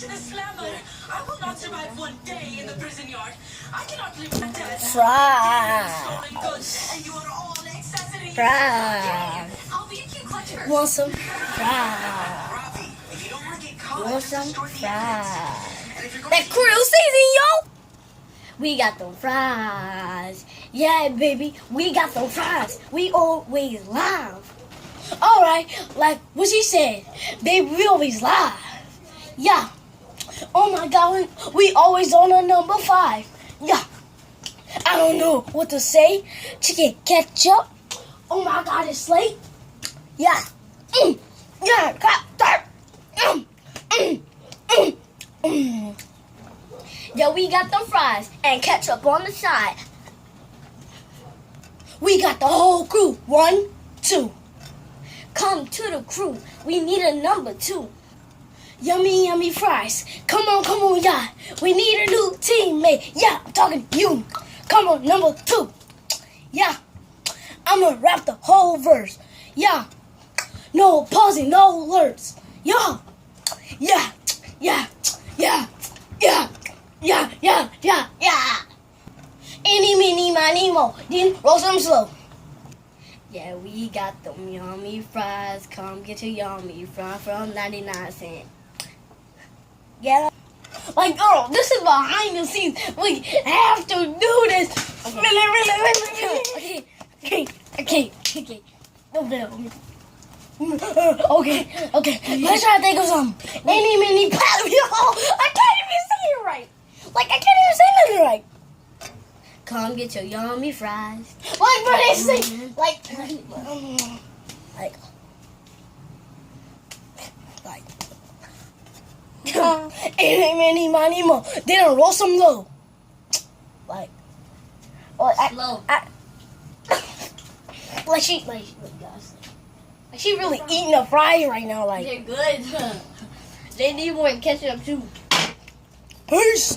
to the slammer. I will not survive one day in the prison yard. I cannot live with that. Fry. Stolen goods, and you are all accessories. Fry. I'll be a cute collector. Want some fry? Robbie, if you don't want to get caught, Want some destroy the fry? evidence. And if you're going That to krill season, yo! We got them fries. Yeah, baby, we got them fries. We always live. Alright, like what she said, baby, we always live. Yeah. Oh my God, we always on a number 5. Yeah. I don't know what to say. Chicken ketchup. Oh my God, it's late. Yeah. Yeah. Yeah, we got them fries and ketchup on the side. We got the whole crew. 1, 2. Come to the crew. We need a number 2. Yummy, yummy fries. Come on, yeah. We need a new teammate. Yeah, I'm talking to you. Come on, number 2. Yeah. I'ma rap the whole verse. Yeah. No pausing, no alerts. Yeah. Yeah. Yeah. Yeah. Yeah. Yeah, yeah, yeah, yeah. Any, mini, miny, mo. Then roll some slow. Yeah, we got them yummy fries. Come get your yummy fry from 99 cents. Yeah. Like, girl, this is behind the scenes. We have to do this. Really. Okay. No, okay. Let's try to think of something. Any, mini, yo, I can't even say it right. Like, I can't even say nothing right. Come get your yummy fries. Like, but they say, like, any, many, mo. They don't roll some low. Like, Slow. Like she really eating a fry right now. Like, They're good. They need more ketchup too. peace.